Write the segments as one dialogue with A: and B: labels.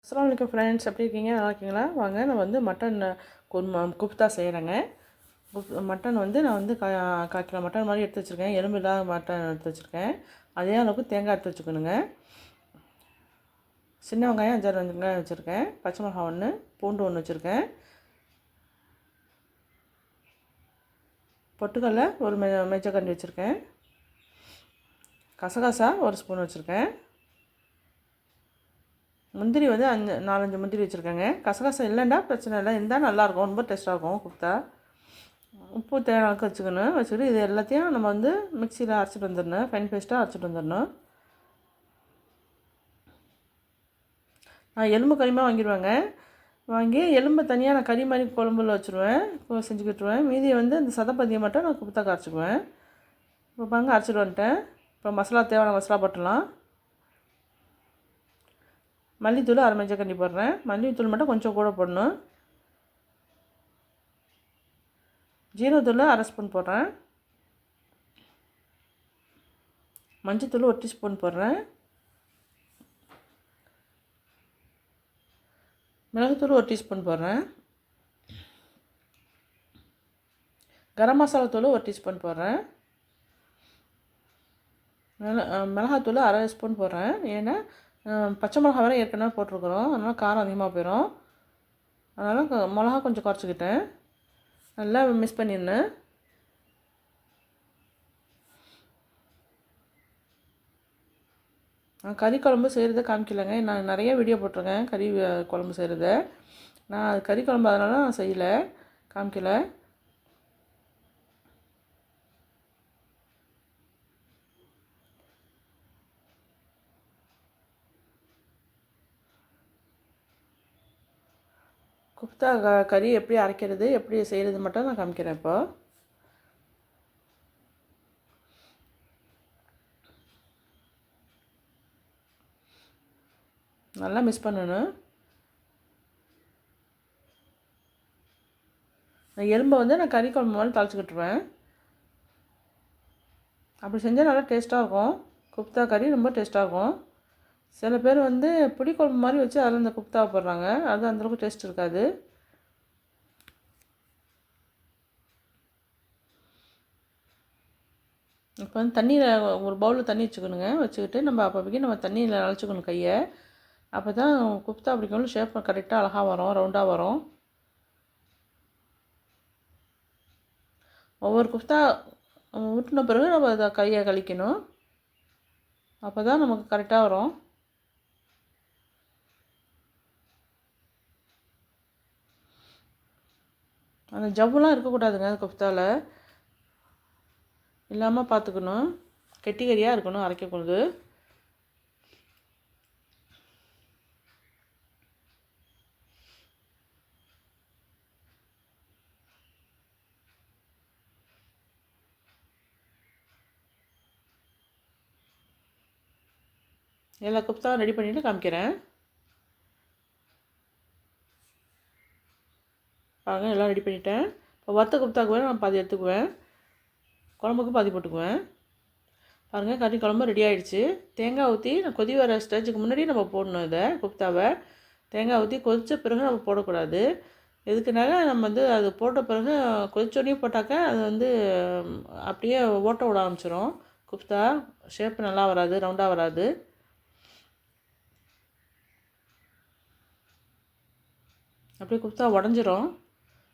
A: அஸ்ஸலாமு அலைக்கும் ஃப்ரெண்ட்ஸ், எப்படி இருக்கீங்க? நல்லா இருக்கீங்களா? வாங்க, நான் வந்து மட்டன் குப்தா செய்கிறேங்க. மட்டன் வந்து நான் வந்து 1/4 கிலோ மட்டன் மாதிரி எடுத்து வச்சுருக்கேன். எலும்பு இல்லாத மட்டன் எடுத்து வச்சுருக்கேன். அதே அளவுக்கு தேங்காய் எடுத்து வச்சுக்கணுங்க. சின்ன வெங்காயம் 5-6 வெங்காயம் வச்சுருக்கேன். பச்சை மிளகாய் 1, பூண்டு 1 வச்சுருக்கேன். பொட்டுக்கடலை ஒரு மேஜக்கரண்டி வச்சுருக்கேன். கசகசா 1 ஸ்பூன் வச்சுருக்கேன். முந்திரி வந்து 4-5 முந்திரி வச்சுருக்கேங்க. கசகசா இல்லைன்னா பிரச்சனை இல்லை, இருந்தால் நல்லாயிருக்கும், ரொம்ப டேஸ்ட்டாக இருக்கும் குப்தா. உப்பு தேவையான அளவுக்கு வச்சுக்கிட்டு இது எல்லாத்தையும் நம்ம வந்து மிக்சியில் அரைச்சிட்டு வந்துடணும், ஃபைன் பேஸ்ட்டாக அரைச்சிட்டு வந்துடணும். நான் எலும்பு கறிமாக வாங்கிடுவேங்க. வாங்கி எலும்பு தனியாக நான் கறி மாதிரி குழம்புல வச்சுருவேன், செஞ்சுக்கிட்டுருவேன். மீதியை வந்து இந்த சதப்பதியை மட்டும் நான் குப்தாக்கு அரைச்சிக்குவேன். இப்போ பாருங்க, அரைச்சிட்டு வந்துட்டேன். இப்போ மசாலா தேவையான மசாலா போட்டுடலாம். மல்லித்தூள் 1/2 மஞ்சக்கரண்டி போடுறேன். மல்லித்தூள் மட்டும் கொஞ்சம் கூட போடணும். ஜீரகத்தூள் 1/2 ஸ்பூன் போடுறேன். மஞ்சத்தூள் 1 டீஸ்பூன் போடுறேன். மிளகுத்தூள் 1 டீஸ்பூன் போடுறேன். கரம் மசாலா தூள் 1 டீஸ்பூன் போடுறேன். மிளகாத்தூள் 1/2 ஸ்பூன் போடுறேன். ஏன்னா பச்சை மிளகா வேறு ஏற்கனவே போட்டிருக்குறோம், அதனால் காரம் அதிகமாக போயிடும். அதனால் மிளகா கொஞ்சம் குறைச்சிக்கிட்டேன். நல்லா மிக்ஸ் பண்ணிடணும். கறி குழம்பு செய்கிறத காமிக்கலைங்க. நான் நிறைய வீடியோ போட்டிருக்கேன் கறி குழம்பு செய்கிறத. நான் அது கறி குழம்பு அதனால நான் செய்யலை, காமிக்கலை. குப்தா கறி எப்படி அரைக்கிறது, எப்படி செய்கிறது மட்டும் நான் காமிக்கிறேன். இப்போ நல்லா மிக்ஸ் பண்ணணும். எலும்பை வந்து நான் கறி குழம்பு மாதிரி தாளிச்சுக்கிட்டுருவேன். அப்படி செஞ்சால் நல்லா டேஸ்ட்டாக இருக்கும். குப்தா கறி ரொம்ப டேஸ்ட்டாக இருக்கும். சில பேர் வந்து புளிக்குழம்பு மாதிரி வச்சு அதில் இந்த குப்தாவை போடுறாங்க, அது அந்தளவுக்கு டேஸ்ட் இருக்காது. இப்போ வந்து தண்ணியில் ஒரு பவுலில் தண்ணி வச்சுக்கணுங்க. வச்சுக்கிட்டு நம்ம அப்போதைக்கு நம்ம தண்ணியில் நனைச்சிக்கணும் கையை. அப்போ தான் குப்தா பிடிக்கணும், ஷேப் கரெக்டாக அழகாக வரும், ரவுண்டாக வரும். ஒவ்வொரு குப்தா ஊட்டின பிறகு நம்ம அதை கையை கழிக்கணும். அப்போ தான் நமக்கு கரெக்டாக வரும். அந்த ஜவ்வுலாம் இருக்கக்கூடாதுங்க குப்தாவில், இல்லாமல் பார்த்துக்கணும். கெட்டிக்கறியாக இருக்கணும் அரைக்கக்கூடாது. எல்லா குப்தாவும் ரெடி பண்ணிவிட்டு காமிக்கிறேன். பாருங்கள், எல்லாம் ரெடி பண்ணிவிட்டேன். இப்போ வறுத்த குப்தாக்கு நான் பாதி எடுத்துக்குவேன், குழம்புக்கு பாதி போட்டுக்குவேன். பாருங்கள், கறி குழம்பு ரெடி ஆகிடுச்சு. தேங்காய் ஊற்றி நான் கொதி வர ஸ்டேஜுக்கு முன்னாடி நம்ம போடணும் இதை குப்தாவை. தேங்காய் ஊற்றி கொதித்த பிறகு நம்ம போடக்கூடாது. எதுக்குனால நம்ம வந்து அது போட்ட பிறகு கொதிச்சோடனே போட்டாக்க அது வந்து அப்படியே ஓட்ட விட ஆரம்பிச்சிடும். குப்தா ஷேப் நல்லா வராது, ரவுண்டாக வராது. அப்படியே குப்தா உடஞ்சிரும்.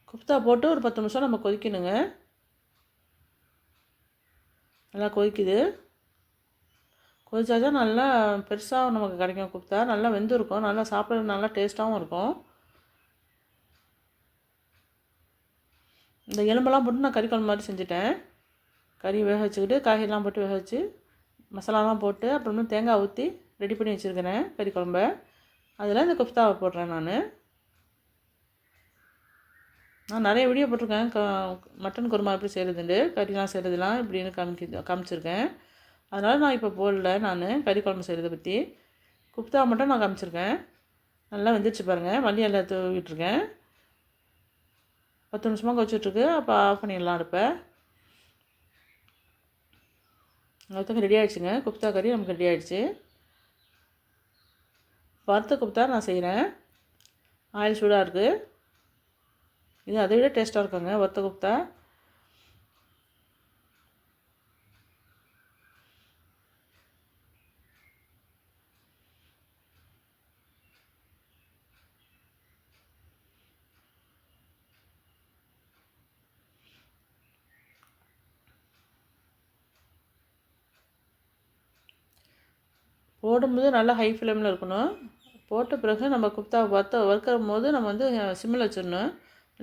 A: குப்தா போட்டு ஒரு 10 நிமிஷம் நம்ம கொதிக்கணுங்க. நல்லா கொதிக்குது. கொதிச்சாச்சா நல்லா பெருசாக நமக்கு கிடைக்கும் குப்தா. நல்லா வெந்திருக்கும், நல்லா சாப்பிட நல்லா டேஸ்ட்டாகவும் இருக்கும். இந்த எலும்பெல்லாம் போட்டு நான் கறி குழம்பு மாதிரி செஞ்சுட்டேன். கறி வேக வச்சுக்கிட்டு காய்கறிலாம் போட்டு வேக வச்சு மசாலாலாம் போட்டு அப்புறமா தேங்காய் ஊற்றி ரெடி பண்ணி வச்சுருக்கிறேன் கறி குழம்ப. அதில் இந்த குப்தாவை போடுறேன். நான் நிறைய வீடியோ போட்டிருக்கேன் மட்டன் குருமா எப்படி செய்கிறதுண்டு, கறிலாம் செய்கிறதுலாம் இப்படின்னு காமிச்சிருக்கேன். அதனால் நான் இப்போ போடல. நான் கறி குழம்பு செய்கிறத பற்றி குப்தா மட்டும் நான் காமிச்சிருக்கேன். நல்லா வெந்துருச்சு பாருங்கள். மல்லி எல்லாம் தூவிட்டுருக்கேன். 10 நிமிஷமாக கொதிச்சுட்ருக்கு. அப்போ ஆஃப் பண்ணிடலாம் அடுப்பை. அதுக்கு ரெடி ஆகிடுச்சுங்க. குப்தா கறி நமக்கு ரெடி ஆகிடுச்சு. வறுத்த குப்தா நான் செய்கிறேன். ஆயில் சூடாக இருக்குது. இது அதை விட டேஸ்ட்டாக இருக்குங்க வறுத்த குப்தா. போடும்போது நல்லா ஹை ஃப்ளேமில் இருக்கணும். போட்ட பிறகு நம்ம குப்தா வறுக்கும் போது நம்ம வந்து சிம்மில் வச்சிடணும்.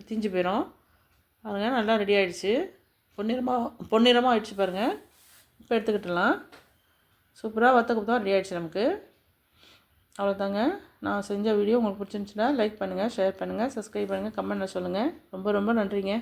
A: தீஞ்சு போயிடும். பாருங்கள் நல்லா ரெடி ஆகிடுச்சு. பொன்னிறமாக ஆகிடுச்சு பாருங்கள். இப்போ எடுத்துக்கிட்டலாம். சூப்பராக வறுத்த குப்தா ரெடி ஆகிடுச்சு நமக்கு. அவ்வளோதாங்க. நான் செஞ்ச வீடியோ உங்களுக்கு பிடிச்சிருந்துச்சுன்னா லைக் பண்ணுங்கள், ஷேர் பண்ணுங்கள், சப்ஸ்கிரைப் பண்ணுங்கள், கமெண்ட்டில் சொல்லுங்கள். ரொம்ப ரொம்ப நன்றிங்க.